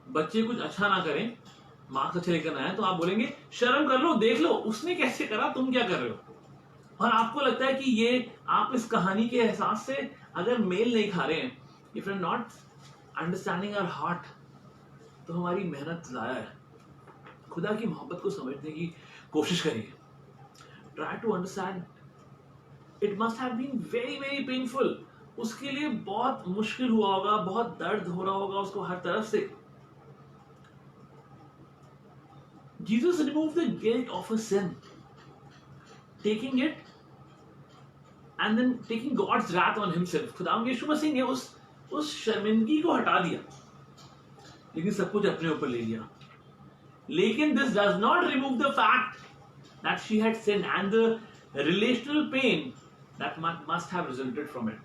बच्चे कुछ अच्छा ना करें, मार्क्स अच्छे लेकर आए तो आप बोलेंगे शर्म कर लो, देख लो उसने कैसे करा, तुम क्या कर रहे हो। और आपको लगता है कि ये आप इस कहानी के एहसास से अगर मेल नहीं खा रहे हैं, if you are not understanding our heart, तो हमारी मेहनत ज़ाया है। खुदा की मोहब्बत को समझने की कोशिश करिए। Try to understand. It must have been very very painful. उसके लिए बहुत मुश्किल हुआ होगा, बहुत दर्द हो रहा होगा उसको हर तरफ से। Jesus removed the guilt of a sin, taking it and then taking God's wrath on himself. खुदाम यीशु मसीह ने उस शर्मिंदगी को हटा दिया, लेकिन सब कुछ अपने ऊपर ले लिया। लेकिन this does not remove the fact that she had sinned and the relational pain that must have resulted from it.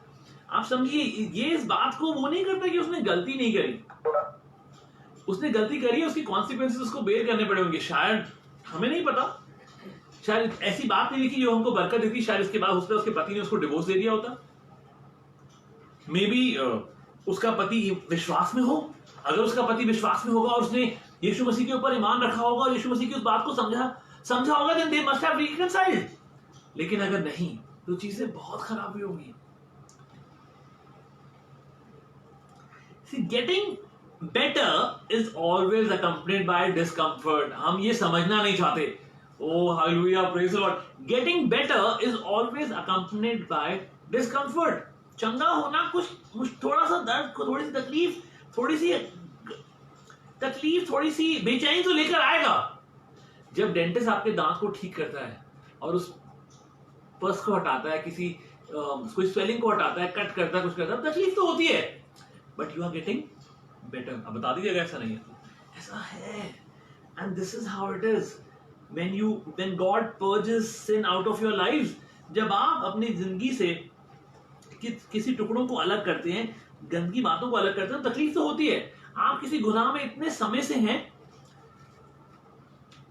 आप समझिए, ये इस बात को वो नहीं करता कि उसने गलती नहीं करी। उसने गलती करी है, उसकी कॉन्सिक्वेंसेस उसको बेयर करने पड़े होंगे। शायद, हमें नहीं पता, शायद ऐसी बात नहीं लिखी जो हमको बरकत देती। शायद इसके बाद उसके पति ने उसको डिवोर्स दे दिया होता। मे बी उसका पति विश्वास में हो। अगर उसका पति विश्वास में होगा और उसने यीशु मसीह के ऊपर ईमान रखा होगा और यीशु मसीह की उस बात को समझा होगा, then they must have reconciled। लेकिन अगर नहीं तो चीजें बहुत खराब हुई होंगी। See, getting better is always accompanied by discomfort. हम ये समझना नहीं चाहते। Oh, hallelujah, praise the Lord. Getting better is always accompanied by discomfort. चंगा होना कुछ थोड़ा सा दर्द, थोड़ी सी तकलीफ, थोड़ी सी बेचैनी तो लेकर आएगा। जब डेंटिस्ट आपके दांत को ठीक करता है और उस पस को हटाता है, कोई स्वेलिंग को हटाता है, कट करता है, कुछ करता है, तकलीफ तो होती है, but you are getting better. अब बता दीजिएगा ऐसा नहीं है, ऐसा है। And this is how it is when God purges sin out of your lives। जब आप अपनी जिंदगी से किसी टुकड़ों को अलग करते हैं, गंदगी बातों को अलग करते हैं, तकलीफ तो होती है। आप किसी गुनाह में इतने समय से हैं,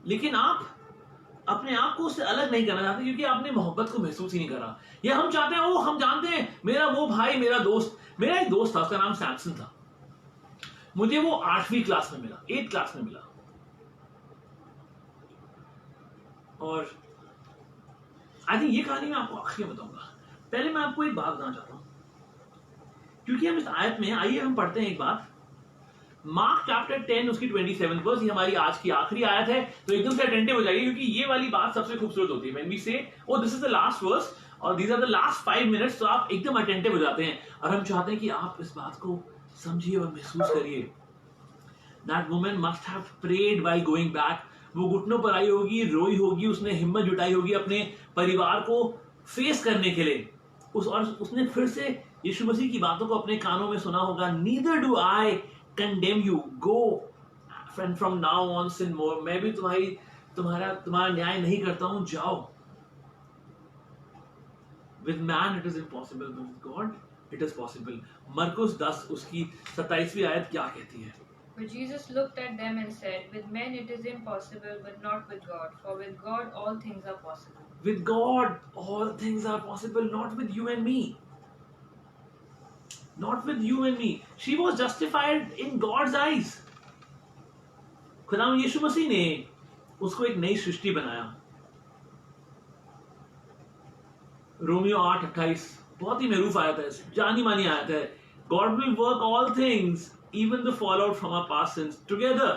लेकिन आप अपने आप को उससे अलग नहीं करना चाहते, क्योंकि आपने मोहब्बत को महसूस ही नहीं करा। या हम चाहते हैं, हम जानते हैं, मेरा वो भाई, मेरा एक दोस्त था, उसका नाम सैमसन था। मुझे वो 8वीं क्लास में मिला, 8th क्लास में मिला। और आई थिंक ये कहानी मैं आपको आखिर में बताऊंगा। पहले मैं आपको एक बात बताना चाहता हूं, क्योंकि हम इस आयत में, आइए हम पढ़ते हैं एक बात। मार्क चैप्टर 10 उसकी 27 वर्स, ये हमारी आज की आखिरी आयत है, तो एकदम से अटेंटिव हो जाइए, क्योंकि ये वाली बात सबसे खूबसूरत होती है। When we say oh this is the last verse or these are the last 5 minutes, तो आप एकदम अटेंटिव हो जाते हैं। और हम चाहते हैं कि आप इस बात को समझिए और महसूस करिए। That woman must have prayed while going back. वो घुटनों पर आई होगी, रोई होगी, उसने हिम्मत जुटाई होगी अपने परिवार को फेस करने के लिए। और उसने फिर से यीशु मसीह की बातों को अपने कानों में सुना होगा, neither do I condemn you, go friend from now on sin more, मैं भी तुम्हारा न्याय नहीं करता हूं, जाओ। With man it is impossible, with God it is possible. मरकुस 10 उसकी 27वीं आयत क्या कहती है? But Jesus looked at them and said, with men it is impossible, but not with God, for with God all things are possible. With God all things are possible, not with you and me. Not with you and me. She was justified in God's eyes. खुदावंद यीशु मसीह ने उसको एक नई सृष्टि बनाया। Romeo 8:28 बहुत ही मरूफ आयत है, जानी मानी आयत है। God will work all things, even the fallout from our past sins, together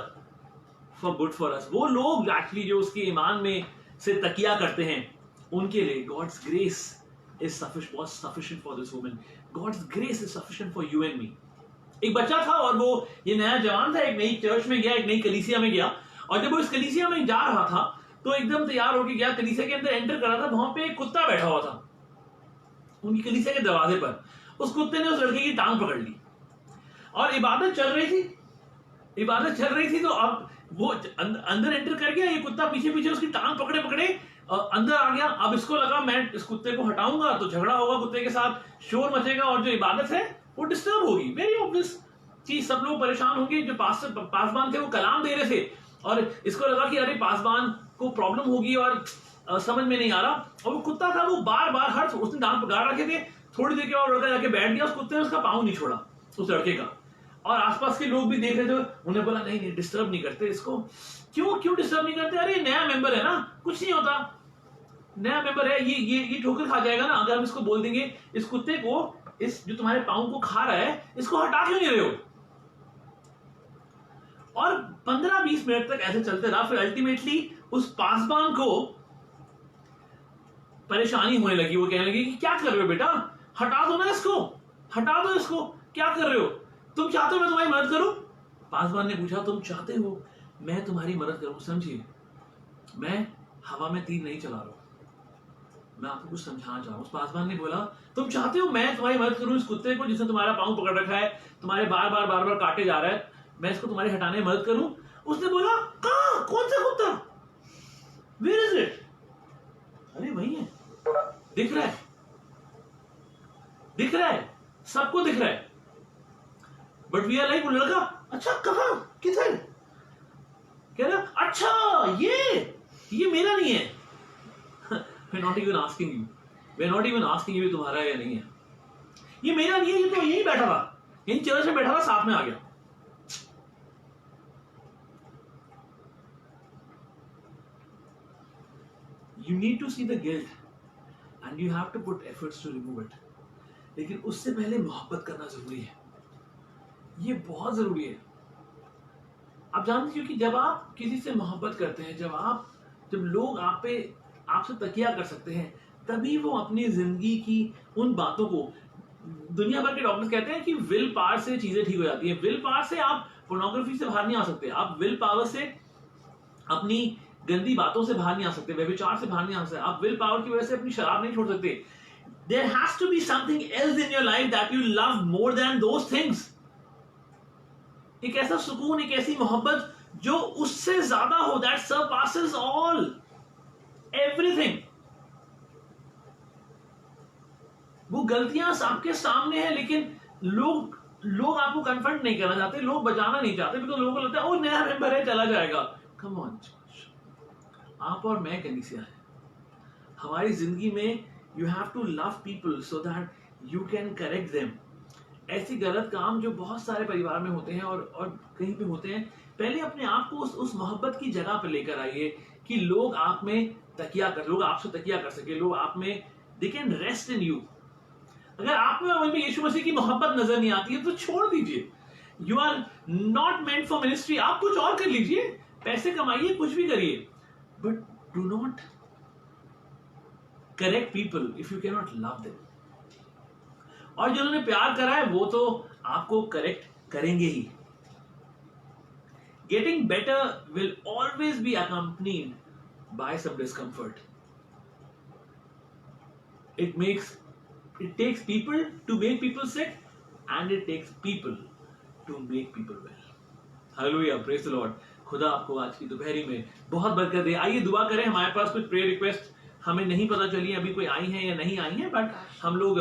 for good for us. वो लोग एक्चुअली जो उसके ईमान में से तकिया करते हैं, उनके लिए God's grace is sufficient for this woman. God's grace is sufficient for you and me. एक बच्चा था और वो ये नया जवान था, एक नई चर्च में गया, एक नई कलीसिया में गया, और जब वो इस कलीसिया में जा रहा था तो एकदम तैयार होकर गया, कलीसिया के अंदर एंटर कर रहा था, वहां पे एक कुत्ता बैठा हुआ था उनकी कलीसिया के दरवाजे पर। उस कुत्ते ने उस लड़के की टांग पकड़ ली और इबादत चल रही थी तो अब वो अंदर एंटर कर गया, ये कुत्ता पीछे पीछे उसकी टांग पकड़े पकड़े अंदर आ गया। अब इसको लगा मैं इस कुत्ते को हटाऊंगा तो झगड़ा होगा कुत्ते के साथ, शोर मचेगा और जो इबादत है वो डिस्टर्ब होगी। वेरी ऑब्वियस चीज, सब लोग परेशान होंगे। जो पासबान थे वो कलाम दे रहे थे और इसको लगा कि अरे पासबान को प्रॉब्लम होगी और समझ में नहीं आ रहा। और वो कुत्ता था, वो बार बार उसने दांत पकड़ रखे थे, थोड़ी देर के बाद लड़का जाके बैठ गया, उस कुत्ते ने उसका पाँव नहीं छोड़ा उस लड़के का। और आसपास के लोग भी देख रहे थे, उन्हें बोला नहीं डिस्टर्ब नहीं करते इसको। क्यों डिस्टर्ब नहीं करते? अरे नया मेंबर है ना, कुछ नहीं होता, नया मेंबर है, ये ठोकर खा जाएगा ना। अगर हम इसको बोल देंगे इस कुत्ते को, इस जो तुम्हारे पाँव को खा रहा है, इसको हटा क्यों नहीं रहे हो? और 15-20 मिनट तक ऐसे चलते रहा। फिर अल्टीमेटली उस पासबान को परेशानी होने लगी। वो कहने लगी कि क्या कर रहे हो बेटा, हटा दो ना इसको, हटा दो इसको, क्या कर रहे हो? तुम चाहते हो मैं तुम्हारी मदद करूं? पासबान ने पूछा तुम चाहते हो मैं तुम्हारी मदद करूं? समझिए, मैं हवा में तीर नहीं चला रहा हूं, मैं आपको कुछ समझाना चाह रहा हूं। उस पासबान ने बोला तुम चाहते हो मैं तुम्हारी मदद करूं इस कुत्ते को जिसने तुम्हारा पाँव पकड़ रखा है, तुम्हारे बार बार काटे जा रहा है, मैं इसको तुम्हारे हटाने में मदद करूं? उसने बोला कहां, कौन सा कुत्ता, वेयर इज इट? अरे वही है, दिख रहा है, सबको दिख रहा है। बट वी आर लाइक, वो लड़का अच्छा कहां, किधर? कह रहा अच्छा ये मेरा नहीं है। We're not even asking you तुम्हारा है या नहीं है, ये मेरा नहीं है, ये तो यहीं बैठा था, इन चर्च में बैठा था, साथ में आ गया। You need to see the guilt and you have to put efforts to remove it. लेकिन उससे पहले मोहब्बत करना जरूरी है, ये बहुत जरूरी है। आप जानते, क्योंकि जब आप किसी से मोहब्बत करते हैं, जब लोग आपसे तकिया कर सकते हैं, तभी वो अपनी जिंदगी की उन बातों को, दुनिया भर के डॉक्टर्स कहते हैं कि विल पावर से चीजें ठीक हो जाती हैं। विल पावर से आप पोर्नोग्राफी से बाहर नहीं आ सकते, आप विल पावर से अपनी गंदी बातों से बाहर नहीं आ सकते, व्यभिचार से बाहर नहीं आ सकते, आप विल पावर की वजह से अपनी शराब नहीं छोड़ सकते। There has to be something else in your life that you love more than those things. एक ऐसा सुकून, एक ऐसी मोहब्बत जो उससे ज्यादा हो, that surpasses all, everything. वो गलतियां आपके सामने है, लेकिन लोग आपको कन्फ्रंट नहीं करना चाहते, लोग बचाना नहीं चाहते, बिकॉज़ लोगों को लगता है ओ नया मेंबर है चला जाएगा। कम ऑन, आप और मैं कलीसिया है, हमारी जिंदगी में you have to love people so that you can correct them. ऐसे गलत काम जो बहुत सारे परिवार में होते हैं और कहीं पे होते हैं, पहले अपने आप को उस मोहब्बत की जगह पर लेकर आइए कि लोग आप में लोग आपसे तकिया कर सके, लोग आप में they can rest in you. अगर आप में यीशु मसीह की मोहब्बत नजर नहीं आती है तो छोड़ दीजिए। You are not meant for ministry, आप कुछ और कर लीजिए, पैसे कमाइए, कुछ भी करिए, but do not correct people if you can not love them. और जिन्होंने प्यार करा है वो तो आपको करेक्ट करेंगे ही। Getting better will always be accompanied by some discomfort. It makes It takes people to make people sick, and it takes people to make people well. Hallelujah, praise the Lord. खुदा आपको आज की दोपहरी में बहुत बरकत दे। आइए दुआ करें। हमारे पास कुछ प्रेयर रिक्वेस्ट हमें नहीं पता चली अभी कोई आई है या नहीं आई है, बट हम लोग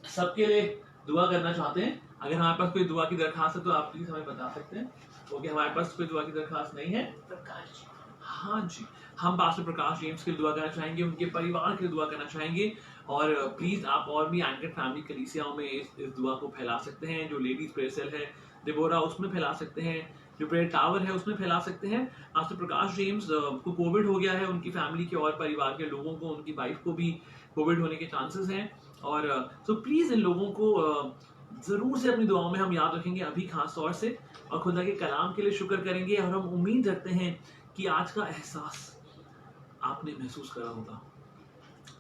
सबके लिए दुआ करना चाहते हैं। अगर हमारे पास कोई दुआ की दरखास्त है तो आप प्लीज हमें बता सकते हैं। ओके, हमारे पास कोई दुआ की दरखास्त नहीं है। प्रकाश, हाँ जी, हम पास्टर प्रकाश जेम्स के लिए दुआ करना चाहेंगे, उनके परिवार के लिए दुआ करना चाहेंगे। और प्लीज आप और भी एंकर फैमिली कलीसियाओं में इस दुआ को फैला सकते हैं। जो लेडीज प्रेयर सेल है डिबोरा, उसमें फैला सकते हैं। जो प्रेयर टावर है उसमें फैला सकते हैं। पास्टर प्रकाश जेम्स को कोविड हो गया है, उनकी फैमिली के और परिवार के लोगों को, उनकी वाइफ को भी कोविड होने के चांसेस हैं। और सो प्लीज इन लोगों को जरूर से अपनी दुआओं में हम याद रखेंगे अभी खास तौर से, और खुदा के कलाम के लिए शुक्र करेंगे। और हम उम्मीद रखते हैं कि आज का एहसास आपने महसूस करा होगा।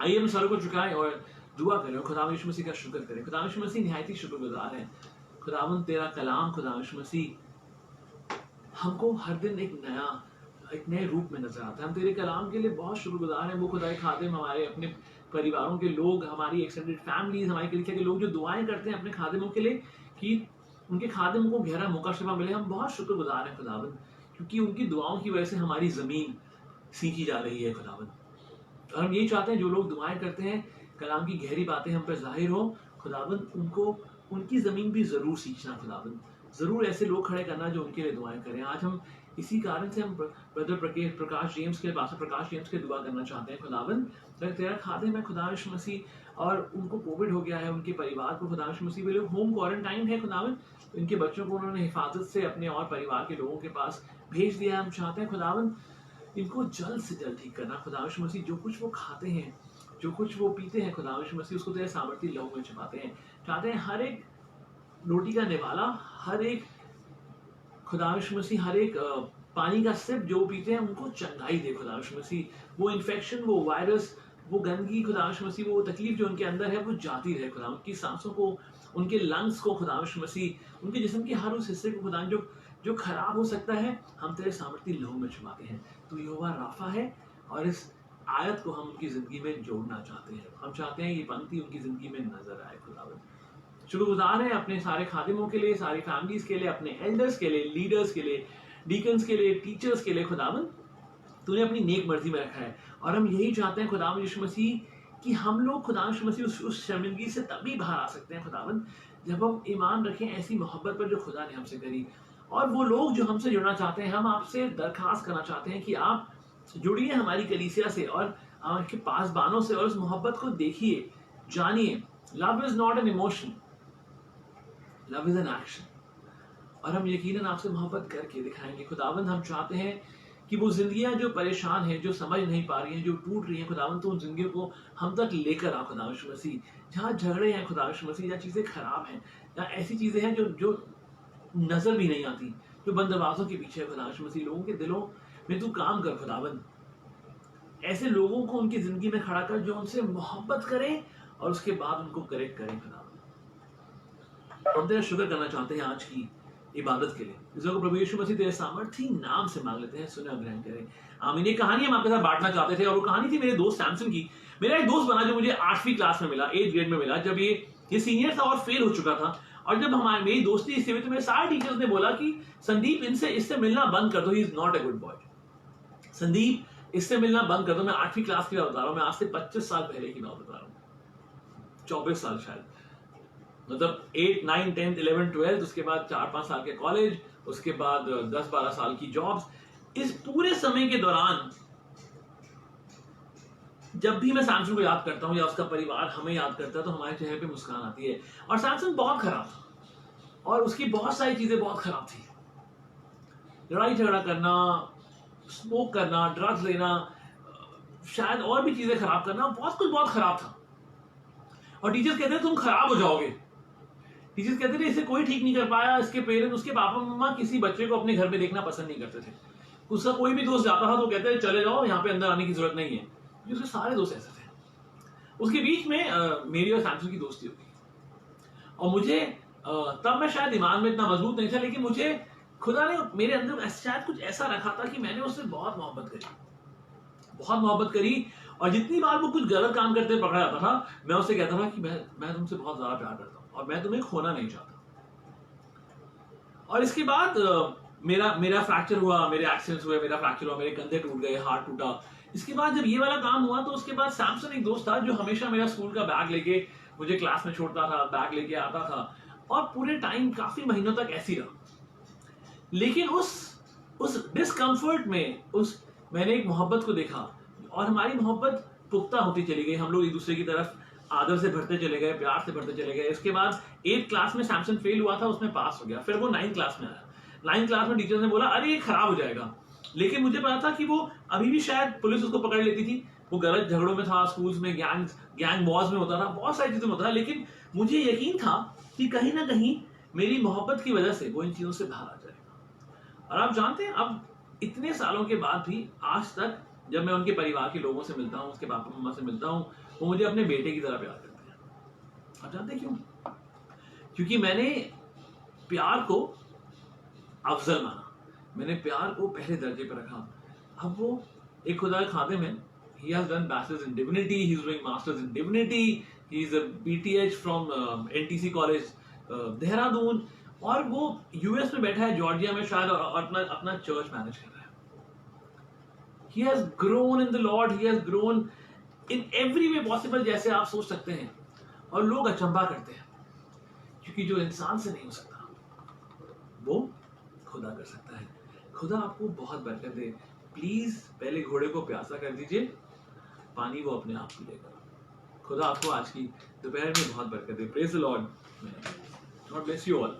आइए हम सर को झुकाएं और दुआ करें और खुदा यीशु मसीह का शुक्र करें। खुदा यीशु मसीह निहायत ही शुक्रगुजार है। खुदावंद तेरा कलाम खुदा यीशु मसीह हमको हर दिन एक नए रूप में नजर आता है। हम तेरे कलाम के लिए बहुत शुक्रगुजार हैं। वो खुदा के खादिम, हमारे अपने परिवारों के लोग, हमारी एक्सटेंडेड फैमिलीज, हमारी कलीसिया के लोग जो दुआएं करते हैं अपने खादिमों के लिए कि उनके खादिमों को गहरा मौका शिफा मिले, हम बहुत शुक्रगुजार हैं खुदावंद, क्योंकि उनकी दुआओं की वजह से हमारी जमीन सींची जा रही है खुदावंद। और हम यही चाहते हैं जो लोग दुआएं करते हैं, कलाम की गहरी बातें हम पर जाहिर हो खुदावंद, उनको उनकी जमीन भी जरूर सींचना खुदावंद, जरूर ऐसे लोग खड़े करना जो उनके लिए दुआएं करें। आज हम इसी कारण से हम ब्रदर प्रकाश जेम्स के, पास्टर प्रकाश जेम्स के दुआ करना चाहते हैं खुदावंद। तेरा खादिम है खुदा यीशु मसीह, और उनको कोविड हो गया है, उनके परिवार को खुदा यीशु मसीह, वे लोग होम क्वारंटाइन है खुदावंद, तो इनके बच्चों को उन्होंने हिफाजत से अपने और परिवार के लोगों के पास भेज दिया। हम चाहते हैं खुदावंद इनको जल्द से जल्द ठीक करना खुदा यीशु मसीह। जो कुछ वो खाते हैं, जो कुछ वो पीते हैं खुदा यीशु मसीह, उसको तेरे सामर्थी लहू में छिपाते हैं। चाहते हैं हर एक रोटी का निवाला, हर एक खुदा यीशु मसीह, हर एक पानी का सिप जो पीते हैं उनको चंगाई दे खुदा यीशु मसीह। वो इन्फेक्शन, वो वायरस, वो गंदगी खुदा यीशु मसीह, वो तकलीफ जो उनके अंदर है वो जाती रहे खुदा। उनकी सांसों को, उनके लंग्स को खुदा यीशु मसीह, उनके जिस्म के हर उस हिस्से को खुदा जो खराब हो सकता है, हम तेरे सामर्थी लहू में छुपाते हैं। तू यहोवा राफा है, और इस आयत को हम उनकी जिंदगी में जोड़ना चाहते हैं। हम चाहते हैं ये पंक्ति उनकी जिंदगी में नजर आए खुदावंद। शुक्रगुजार हैं अपने सारे खादिमों के लिए, सारी फैमिलीज के लिए, अपने एल्डर्स के लिए, लीडर्स के लिए, डीकन्स के लिए, टीचर्स के लिए खुदावंद, तूने अपनी नेक मर्जी में रखा है। और हम यही चाहते हैं खुदावंद यीशु मसीह कि हम लोग खुदा यीशु मसीह उस शर्मिंदगी से तभी बाहर आ सकते हैं खुदावंद जब हम ईमान रखें ऐसी मोहब्बत पर जो खुदा ने हमसे करी। और वो लोग जो हमसे जुड़ना चाहते हैं, हम आपसे दरखास्त करना चाहते हैं कि आप जुड़िए हमारी कलीसिया से और आपके पासबानों से, और उस मोहब्बत को देखिए, जानिए। Love is not an emotion, love is an action. और हम यकीनन आपसे मोहब्बत करके दिखाएंगे खुदावंद। हम चाहते हैं कि वो जिंदगियां जो परेशान हैं, जो समझ नहीं पा रही हैं, जो टूट रही हैं खुदावंद, तो उन जिंदगियों को हम तक लेकर आ खुदा यीशु मसीह। जहाँ झगड़े हैं खुदा यीशु मसीह, जहाँ चीजें खराब हैं, जहाँ ऐसी चीजें हैं जो नजर भी नहीं आती, जो बंद दरवाजों के पीछे है खुदा यीशु मसीह, लोगों के दिलों में तू काम कर खुदावंद। ऐसे लोगों को उनकी जिंदगी में खड़ा कर जो उनसे मोहब्बत करें और उसके बाद उनको करेक्ट करें खुदावंद। हम तेरा शुक्र करना चाहते हैं आज की इबादत के लिए। इस को प्रभु यीशु मसीह तेरे सामर्थी नाम से मांग लेते हैं, सुने और ग्रहण करें। आमीन। ये कहानी हम आपके साथ बांटना चाहते थे, और वो कहानी थी मेरे दोस्त सैमसन की। मेरा एक दोस्त बना जो मुझे 8वीं क्लास में मिला, 8th ग्रेड में मिला, जब ये सीनियर था और फेल हो चुका था। और जब मेरी दोस्ती इससे हुई तो मेरे सारे टीचर्स ने बोला कि संदीप इससे मिलना बंद कर दो, he is not a good boy. Sandeep इससे मिलना बंद कर दो। मैं 8वीं क्लास की बात बता रहा हूँ, मैं आज से 25 साल पहले की बात बता रहा हूँ, 24 साल शायद, मतलब 8, 9, 10, 11, 12, उसके बाद 4-5 साल के कॉलेज, उसके बाद 10-12 साल की जॉब्स। इस पूरे समय के दौरान जब भी मैं सैमसन को याद करता हूँ या उसका परिवार हमें याद करता है तो हमारे चेहरे पे मुस्कान आती है। और सैमसन बहुत खराब था और उसकी बहुत सारी चीजें बहुत खराब थी। लड़ाई झगड़ा करना, स्मोक करना, ड्रग्स लेना, शायद और भी चीजें खराब करना, बहुत कुछ बहुत खराब था। और टीचर्स कहते थे तुम खराब हो जाओगे। टीचर्स कहते थे इसे कोई ठीक नहीं कर पाया। इसके पेरेंट्स, उसके पापा मम्मा किसी बच्चे को अपने घर में देखना पसंद नहीं करते थे। उसका कोई भी दोस्त जाता था तो कहते थे चले जाओ, यहाँ पे अंदर आने की जरूरत नहीं है। उसके सारे दोस्त ऐसे थे। उसके बीच में मेरी और सैमसन की दोस्ती हो गई। और मुझे तब मैं शायद ईमान में इतना मजबूत नहीं था, लेकिन मुझे खुदा ने मेरे अंदर शायद कुछ ऐसा रखा था कि मैंने उससे बहुत मोहब्बत करी, बहुत मोहब्बत करी। और जितनी बार वो कुछ गलत काम करते पकड़ा जाता था, मैं उससे कहता था कि मैं तुमसे बहुत ज्यादा प्यार करता हूँ और मैं तुम्हें खोना नहीं चाहता। और इसके बाद मेरा फ्रैक्चर हुआ, मेरे एक्सीडेंट्स हुए, मेरा फ्रैक्चर हुआ, मेरे कंधे टूट गए, हाथ टूटा। इसके बाद जब ये वाला काम हुआ तो उसके बाद सैमसन एक दोस्त था जो हमेशा मेरा स्कूल का बैग लेके मुझे क्लास में छोड़ता था, बैग लेके आता था और पूरे टाइम काफी महीनों तक ऐसी रहा। लेकिन उस डिस्कम्फर्ट में मैंने एक मोहब्बत को देखा और हमारी मोहब्बत पुख्ता होती चली गई। हम लोग एक दूसरे की तरफ आदर से भरते चले गए, प्यार से भरते चले गए। इसके बाद 8th क्लास में सैमसन फेल हुआ था, उसमें पास हो गया। फिर वो 9th क्लास में आया। 9th क्लास में टीचर ने बोला अरे ये खराब हो जाएगा, लेकिन मुझे पता था कि वो अभी भी शायद पुलिस उसको पकड़ लेती थी। वो गलत झगड़ों में था, स्कूल्स में गैंग वॉर्स में होता था, बहुत सारी चीजों में होता था। लेकिन मुझे यकीन था कि कहीं ना कहीं मेरी मोहब्बत की वजह से वो इन चीजों से बाहर आ जाएगा। और आप जानते हैं, अब इतने सालों के बाद भी आज तक जब मैं उनके परिवार के लोगों से मिलता हूँ, उसके पापा मम्मा से मिलता हूँ, वो मुझे अपने बेटे की तरह प्यार करते हैं। आप जानते हैं क्यों? क्योंकि मैंने प्यार को अफजल माना, मैंने प्यार को पहले दर्जे पर रखा। अब वो एक खुदा के खाते में, he has done bachelor's in divinity, he's doing masters in divinity, he's a BTH from NTC college Dehradun, और वो यूएस में बैठा है, जॉर्जिया में शायद, और अपना चर्च मैनेज कर रहा है। He has grown in the Lord, he has grown in every way possible, जैसे आप सोच सकते हैं। और लोग अचंभा करते हैं, क्योंकि जो इंसान से नहीं हो सकता वो खुदा कर सकता है। खुदा आपको बहुत बरकत दे। प्लीज पहले घोड़े को प्यासा कर दीजिए, पानी वो अपने आप पीएगा। खुदा आपको आज की दोपहर में बहुत बरकत दे। Praise the Lord. God bless you all.